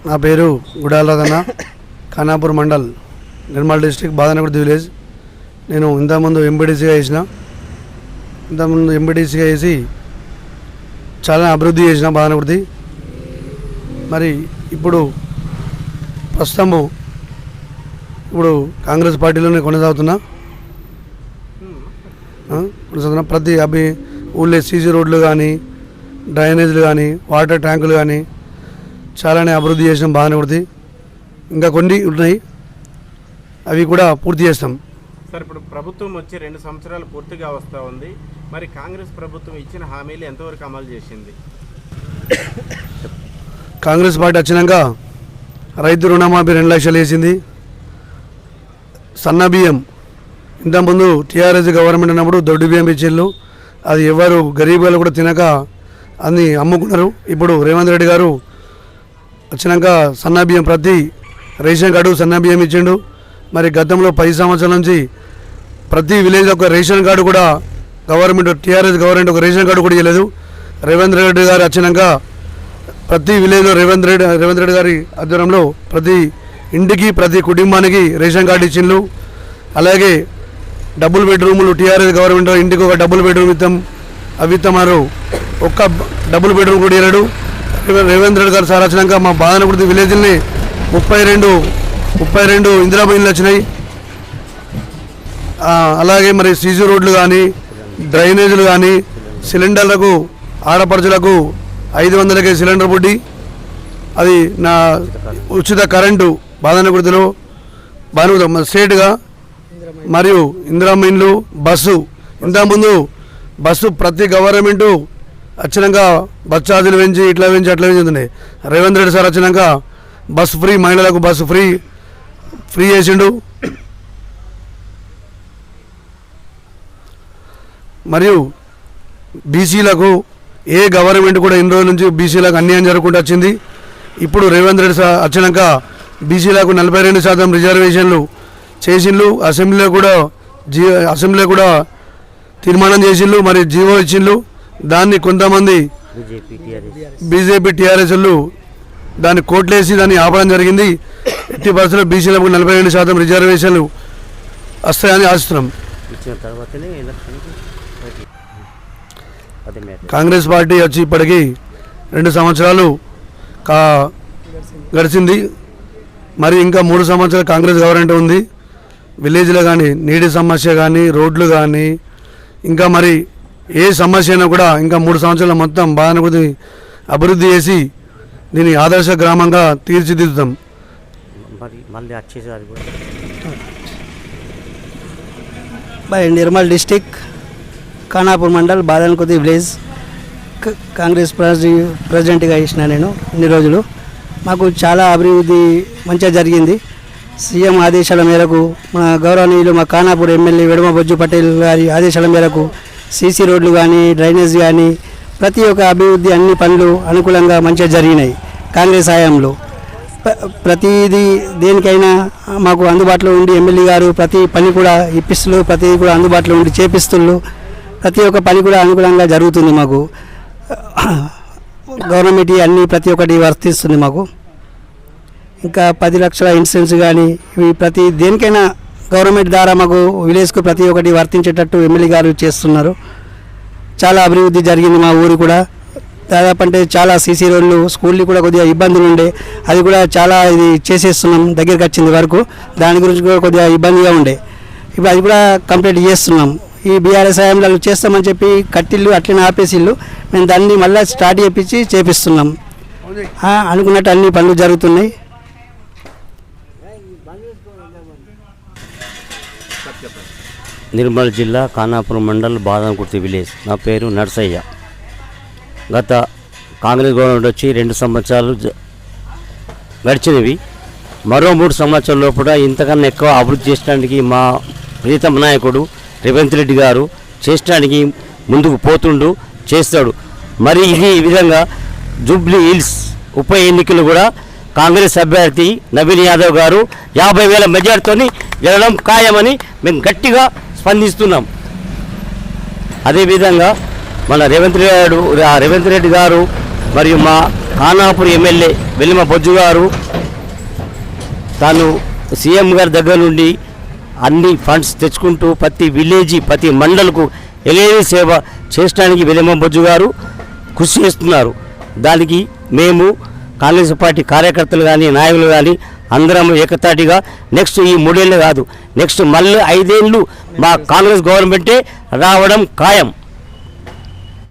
నా పేరు గుడాలదన్న, Khanapur mandal, Nirmal district, బాదనగుడి village. నేను ఇంతకుముందు ఎంపీటీసీగా వేసి చాలా అభివృద్ధి చేసిన బాదనగుడి. మరి ఇప్పుడు ప్రస్తుతము కాంగ్రెస్ పార్టీలోనే కొనసాగుతున్నా. ప్రతి ఊళ్ళో సీసీ రోడ్లు కానీ, డ్రైనేజీలు కానీ, వాటర్ ట్యాంకులు కానీ చాలానే అభివృద్ధి చేసినాం బాదనగుడి. ఇంకా కొన్ని ఉన్నాయి, అవి కూడా పూర్తి చేస్తాం. సార్, ఇప్పుడు ప్రభుత్వం వచ్చి 2 సంవత్సరాలు పూర్తిగా వస్తూ ఉంది. మరి కాంగ్రెస్ ప్రభుత్వం ఇచ్చిన హామీలు ఎంతవరకు అమలు చేసింది? కాంగ్రెస్ పార్టీ వచ్చినాక రైతు రుణమాఫీ 2 లక్షలు వేసింది. సన్న బియ్యం ఇంతకుముందు టీఆర్ఎస్ గవర్నమెంట్ ఉన్నప్పుడు దొడ్డు బియ్యం ఇచ్చేళ్ళు, అది ఎవరు గరీబ్ వాళ్ళు కూడా తినక అన్ని అమ్ముకున్నారు. ఇప్పుడు రేవంత్ రెడ్డి గారు వచ్చినాక సన్న బియ్యం ప్రతి రేషన్ కార్డు సన్న బియ్యం ఇచ్చిండు. మరి గతంలో 10 సంవత్సరాల నుంచి ప్రతి విలేజ్ ఒక రేషన్ కార్డు కూడా గవర్నమెంట్, టీఆర్ఎస్ గవర్నమెంట్ ఒక రేషన్ కార్డు కూడా ఇవ్వలేదు. రేవంత్ రెడ్డి గారు వచ్చినాక ప్రతి విలేజ్లో రేవంత్ రెడ్డి గారి ఆధ్వర్యంలో ప్రతి ఇంటికి, ప్రతి కుటుంబానికి రేషన్ కార్డు ఇచ్చిండ్రు. అలాగే డబుల్ బెడ్రూములు టీఆర్ఎస్ గవర్నమెంట్ ఇంటికి ఒక డబుల్ బెడ్రూమ్ అవి ఇస్తున్నారు. ఒక్క డబుల్ బెడ్రూమ్ కూడా ఇవ్వడు. రేవంత్ రెడ్డి గారు సార్ వచ్చినాక మా బాదనగుడి విలేజ్ని 32 ఇందిరాబాద్ ఇళ్ళు వచ్చినాయి. అలాగే మరి సీసీ రోడ్లు కానీ, డ్రైనేజీలు కానీ, సిలిండర్లకు ఆడపడుచులకు 500కే సిలిండర్ బుడ్డి, అది నా ఉచిత కరెంటు బాదనగుడిలో స్టేట్గా, మరియు ఇందిరమ్మ ఇండ్లు, బస్సు. ఇంతకుముందు బస్సు ప్రతి గవర్నమెంటు వచ్చినాక బస్ ఛార్జీలు పెంచి అట్లా పెంచుతుంది. రేవంత్ రెడ్డి సార్ వచ్చినాక బస్సు ఫ్రీ, మహిళలకు బస్సు ఫ్రీ చేసిండు. మరియు బీసీలకు ఏ గవర్నమెంట్ కూడా ఇన్ని రోజుల నుంచి బీసీలకు అన్యాయం జరగకుండా వచ్చింది. ఇప్పుడు రేవంత్ రెడ్డి సార్ వచ్చినాక బీసీలకు 42% రిజర్వేషన్లు చేసిండ్రు. అసెంబ్లీలో కూడా తీర్మానం చేసిండ్రు, మరి జీవో ఇచ్చిండ్రు. దాన్ని కొంతమంది బీజేపీ టీఆర్ఎస్లు దాన్ని కోట్లేసి దాన్ని ఆపడం జరిగింది. ఎట్టి పరిస్థితుల్లో బీసీలకు 42% రిజర్వేషన్లు వస్తాయని ఆశిస్తున్నాం. కాంగ్రెస్ పార్టీ వచ్చి ఇప్పటికీ 2 సంవత్సరాలు గడిచింది. మరి ఇంకా 3 సంవత్సరాలు కాంగ్రెస్ గవర్నమెంట్ ఉంది. విలేజ్లో కానీ నీటి సమస్య కానీ, రోడ్లు కానీ, ఇంకా మరి ఏ సమస్య అయినా కూడా ఇంకా 3 సంవత్సరాలు మొత్తం బాదనగుడి అభివృద్ధి చేసి దీన్ని ఆదర్శ గ్రామంగా తీర్చిదిద్దుతాం. నిర్మల్ డిస్టిక్, ఖానాపూర్ మండల్, బాదనగుడి విలేజ్ కాంగ్రెస్ ప్రెసిడెంట్గా ఇచ్చిన నేను ఇన్ని రోజులు. మాకు చాలా అభివృద్ధి మంచిగా జరిగింది. సీఎం ఆదేశాల మేరకు, మన గౌరవనీయులు మా ఖానాపూర్ ఎమ్మెల్యే వెడమ బొజ్జు పటేల్ గారి ఆదేశాల మేరకు సీసీ రోడ్లు కానీ, డ్రైనేజ్ కానీ, ప్రతి ఒక్క అభివృద్ధి అన్ని పనులు అనుకూలంగా మంచిగా జరిగినాయి. కాంగ్రెస్ హయాంలో ప్రతిదీ దేనికైనా మాకు అందుబాటులో ఉండి ఎమ్మెల్యే గారు ప్రతి పని కూడా ఇప్పిస్తున్నారు, ప్రతిదీ కూడా అందుబాటులో ఉండి చేపిస్తున్నారు. ప్రతి ఒక్క పని కూడా అనుకూలంగా జరుగుతుంది. మాకు గవర్నమెంట్ అన్నీ ప్రతి ఒక్కటి వర్తిస్తుంది మాకు. ఇంకా 10 లక్షల ఇన్సూరెన్స్ కానీ, ఇవి ప్రతి దేనికైనా గవర్నమెంట్ ద్వారా మాకు విలేజ్కు ప్రతి ఒక్కటి వర్తించేటట్టు ఎమ్మెల్యే గారు చేస్తున్నారు. చాలా అభివృద్ధి జరిగింది మా ఊరు కూడా. దాదాపు అంటే చాలా సీసీ రోడ్లు, స్కూళ్ళు కూడా కొద్దిగా ఇబ్బందులు ఉండే, అది కూడా చాలా ఇది చేసేస్తున్నాం, దగ్గరికి వచ్చింది వరకు. దాని గురించి కూడా కొద్దిగా ఇబ్బందిగా ఉండే, ఇప్పుడు అది కూడా కంప్లీట్ చేస్తున్నాం. ఈ బీఆర్ఎస్ హయాంలో చేస్తామని చెప్పి కట్టిళ్ళు అట్లనే ఆపేసిళ్ళు, మేము దాన్ని మళ్ళీ స్టార్ట్ చేపిస్తున్నాం. అనుకున్నట్టు అన్ని పనులు జరుగుతున్నాయి. నిర్మల్ జిల్లా, ఖానాపూర్ మండల్, బాదనగుడి విలేజ్. నా పేరు నర్సయ్య. గత కాంగ్రెస్ గవర్నమెంట్ వచ్చి 2 సంవత్సరాలు గడిచినవి. మరో 3 సంవత్సరాల లోపల ఇంతకన్నా ఎక్కువ అభివృద్ధి చేయడానికి మా ప్రీతమ నాయకుడు రేవంత్ రెడ్డి గారు చేయడానికి ముందుకు పోతుండు, చేస్తాడు. మరి ఈ విధంగా జూబ్లీ హిల్స్ ఉప ఎన్నికలు కూడా కాంగ్రెస్ అభ్యర్థి నవీన్ యాదవ్ గారు 50,000 మెజార్టీతో గెలవడం ఖాయమని మేము గట్టిగా స్పందిస్తున్నాం. అదేవిధంగా మన రేవంత్ రెడ్డి గారు మరియు మా ఖానాపూర్ ఎమ్మెల్యే వెల్లిమ బొజ్జు గారు తాను సీఎం గారి దగ్గర నుండి అన్ని ఫండ్స్ తెచ్చుకుంటూ ప్రతి విలేజీ ప్రతి మండలకు ఎలేని సేవ చేయడానికి వెల్లిమ బొజ్జు గారు కృషి చేస్తున్నారు. దానికి మేము కాంగ్రెస్ పార్టీ కార్యకర్తలు కానీ నాయకులు కానీ అందరం ఏకతాటిగా నెక్స్ట్ ఈ 3 ఏళ్ళు కాదు, నెక్స్ట్ మళ్ళీ 5 ఏళ్ళు మా కాంగ్రెస్ గవర్నమెంటే రావడం ఖాయం.